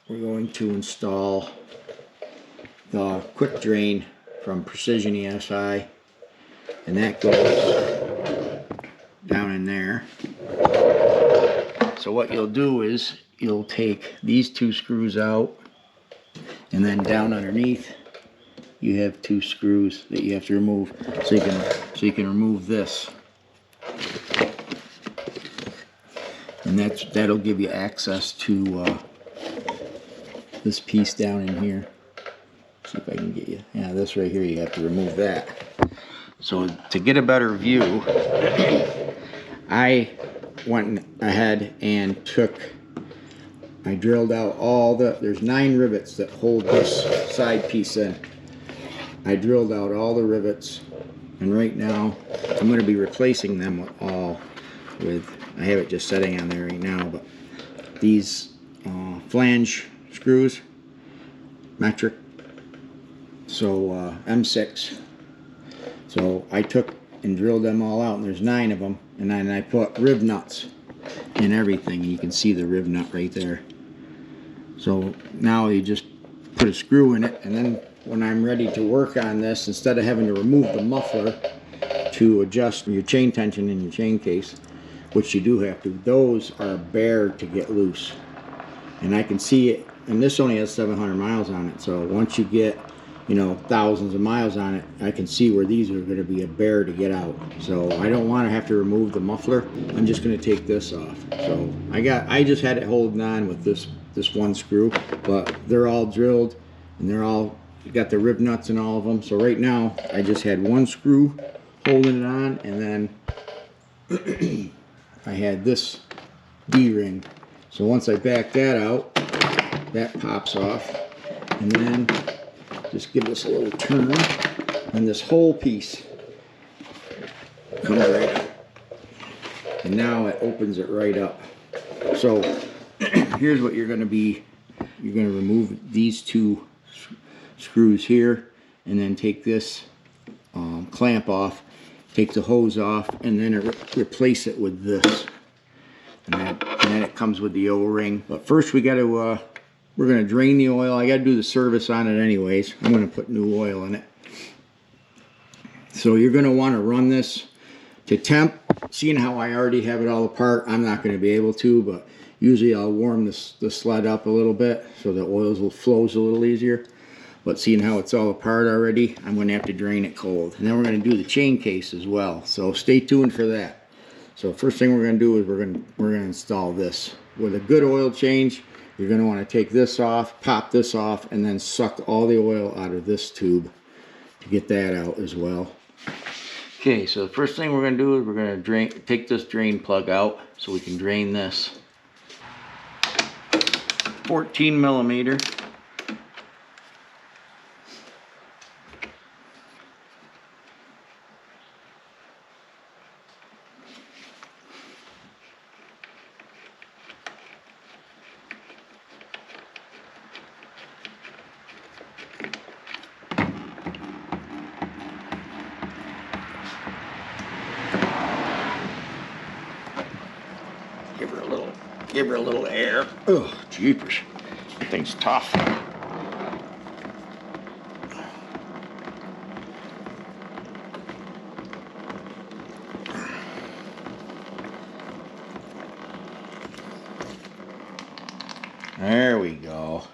we're going to install the quick drain from Precision EFI, and that goes down in there. So what you'll do is you'll take these two screws out, and then down underneath you have two screws that you have to remove, so you can remove this, and that'll give you access to this piece down in here. See if I can get you. Yeah, this right here, you have to remove that. So to get a better view, I went ahead and I drilled out there's 9 rivets that hold this side piece in. I drilled out all the rivets, and right now I'm going to be replacing them all with, I have it just setting on there right now, but these flange screws, metric, so M6. So I took and drilled them all out, and there's 9 of them, and then I put rib nuts in everything. You can see the rib nut right there. So now you just put a screw in it, and then when I'm ready to work on this, instead of having to remove the muffler to adjust your chain tension in your chain case, which you do have to, those are bare to get loose. And I can see it, and this only has 700 miles on it, so once you get, you know, thousands of miles on it, I can see where these are going to be a bear to get out. So I don't want to have to remove the muffler. I'm just going to take this off. So I just had it holding on with this one screw, but they're all drilled, and they're all got the rib nuts in all of them. So right now I just had one screw holding it on, and then I had this D-ring. So once I back that out, that pops off, and then just give this a little turn, and this whole piece comes right up, and now it opens it right up. So here's what you're going to remove these 2 screws here, and then take this clamp off, take the hose off, and then replace it with this, and then it comes with the O-ring. But first we got to we're going to drain the oil. I got to do the service on it anyways. I'm going to put new oil in it. So you're going to want to run this to temp. Seeing how I already have it all apart, I'm not going to be able to, but usually I'll warm the sled up a little bit so the oils will flows a little easier. But seeing how it's all apart already, I'm going to have to drain it cold. And then we're going to do the chain case as well. So stay tuned for that. So first thing we're going to do is we're going to install this. With a good oil change, you're going to want to take this off, pop this off, and then suck all the oil out of this tube to get that out as well. Okay, so the first thing we're going to do is we're going to take this drain plug out so we can drain this. 14 millimeter. Give her a little air. Oh, jeepers. That thing's tough. There we go.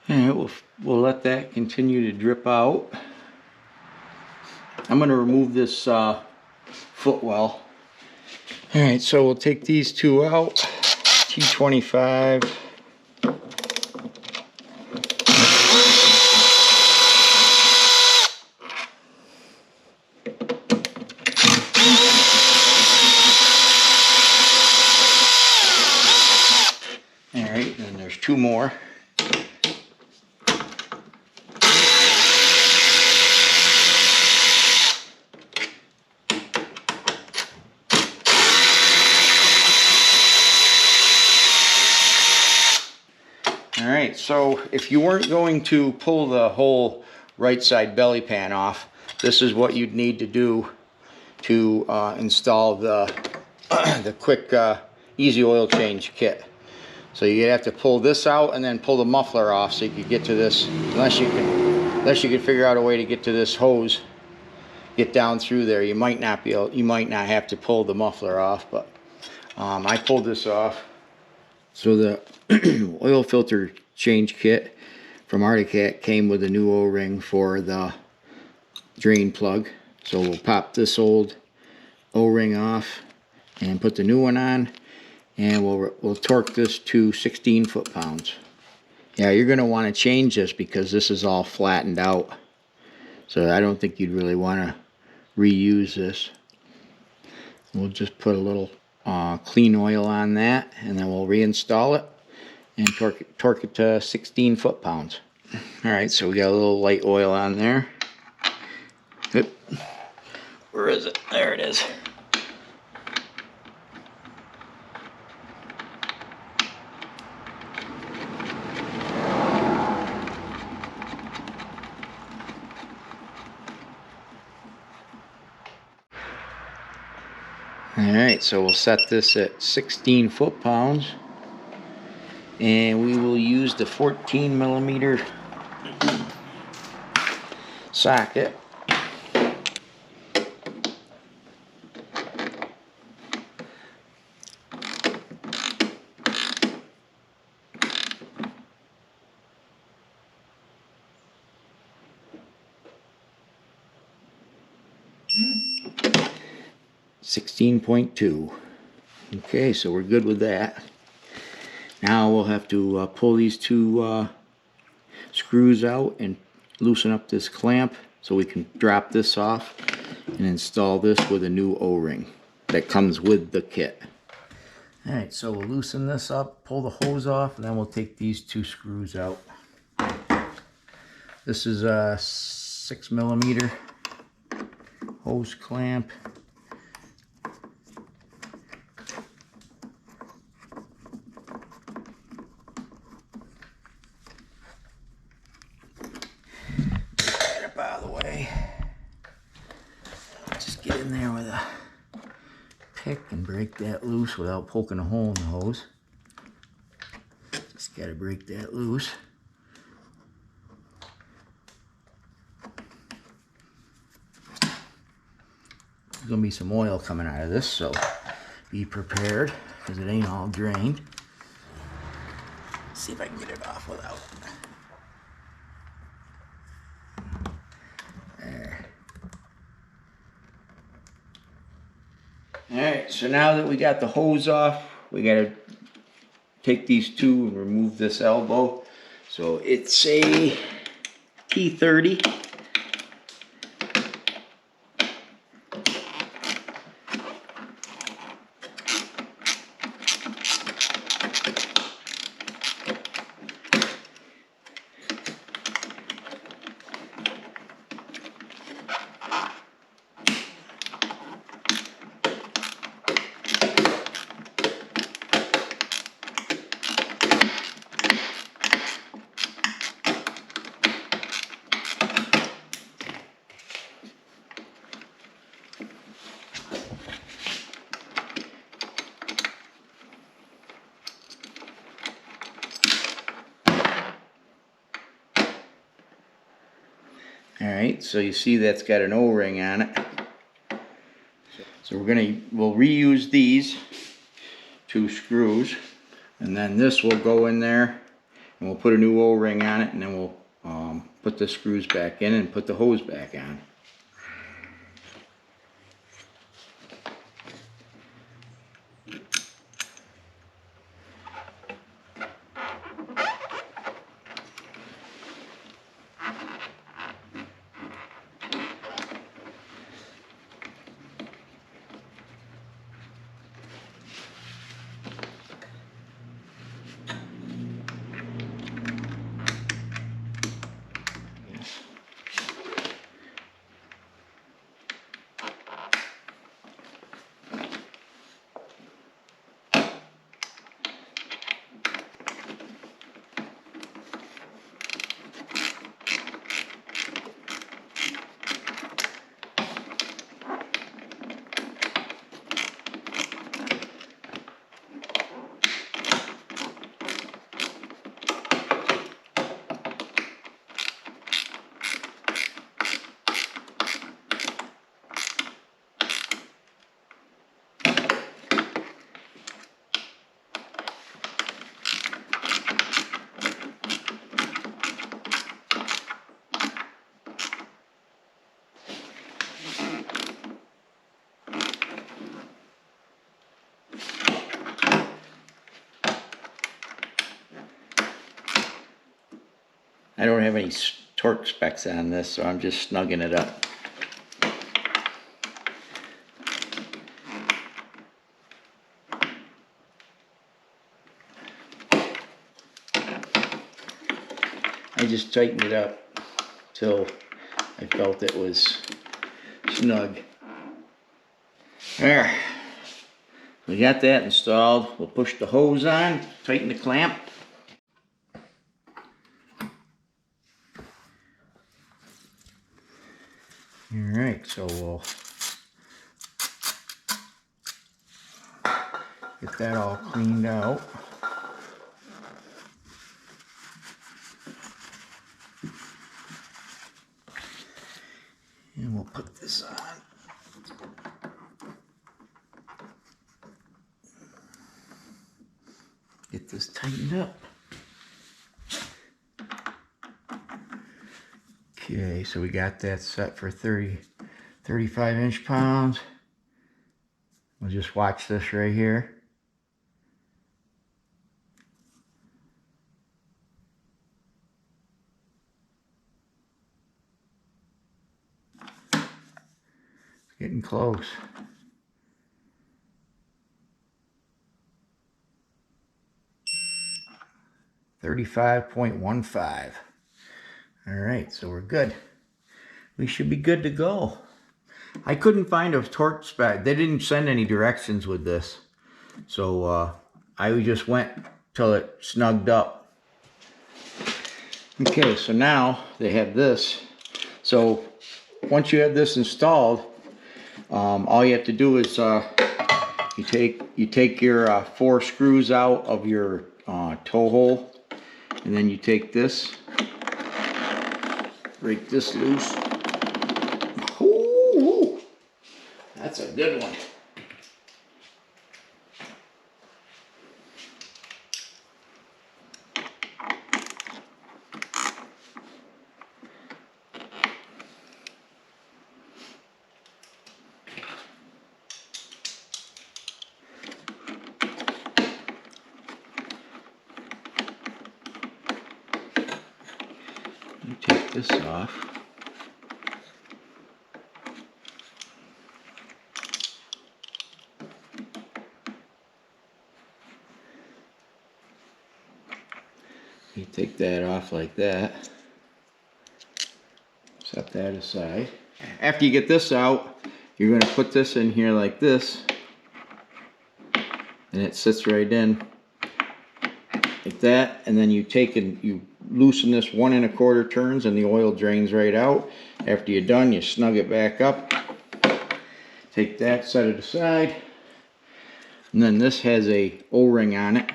And we'll let that continue to drip out. I'm going to remove this footwell. Alright, so we'll take these 2 out. T25. Alright, and there's 2 more. Alright, so if you weren't going to pull the whole right side belly pan off, this is what you'd need to do to install the quick easy oil change kit. So you have to pull this out and then pull the muffler off so you could get to this, unless you could figure out a way to get to this hose, get down through there. You might not be able, you might not have to pull the muffler off, but I pulled this off. So the oil filter change kit from Thundercat came with a new O-ring for the drain plug. So we'll pop this old O-ring off and put the new one on, and we'll torque this to 16 foot-pounds. Yeah, you're going to want to change this because this is all flattened out. So I don't think you'd really want to reuse this. We'll just put a little clean oil on that, and then we'll reinstall it and torque it to 16 foot-pounds. Alright, so we got a little light oil on there. Oop. Where is it? There it is. Alright, so we'll set this at 16 foot-pounds, and we will use the 14mm socket. .2. Okay, so we're good with that. Now we'll have to pull these two screws out and loosen up this clamp so we can drop this off and install this with a new O-ring that comes with the kit. Alright, so we'll loosen this up, pull the hose off, and then we'll take these two screws out. This is a 6mm hose clamp. Out of the way. Just get in there with a pick and break that loose without poking a hole in the hose. Just gotta break that loose. There's gonna be some oil coming out of this, so be prepared because it ain't all drained. Let's see if I can get it off without. Alright, so now that we got the hose off, we got to take these two and remove this elbow. So it's a T30. Alright, so you see that's got an O-ring on it. So we'll reuse these two screws, and then this will go in there, and we'll put a new O-ring on it, and then we'll put the screws back in and put the hose back on. I don't have any torque specs on this, so I'm just snugging it up. I just tightened it up till I felt it was snug. There. We got that installed. We'll push the hose on, tighten the clamp. Alright, so we'll get that all cleaned out. And we'll put this on. Get this tightened up. Okay, so we got that set for 35 inch-pounds. We'll just watch this right here. It's getting close. .15. All right, so we're good. We should be good to go. I couldn't find a torque spec. They didn't send any directions with this. So I just went till it snugged up. Okay, so now they have this. So once you have this installed, all you have to do is you take your 4 screws out of your toe hole. And then you take this, break this loose. Ooh, that's a good one. Take this off. You take that off like that. Set that aside. After you get this out, you're going to put this in here like this, and it sits right in like that, and then you take and you loosen this 1 1/4 turns and the oil drains right out. After you're done, you snug it back up. Take that, set it aside. And then this has a O-ring on it.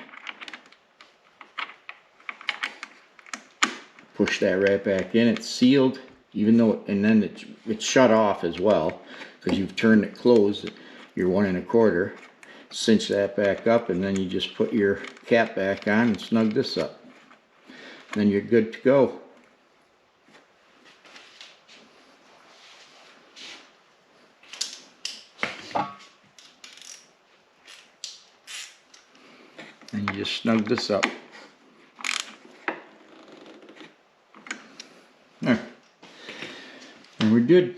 Push that right back in. It's sealed, even though, and then it's shut off as well because you've turned it closed. Your 1 1/4. Cinch that back up, and then you just put your cap back on and snug this up. Then you're good to go. And you just snug this up. There. And we're good.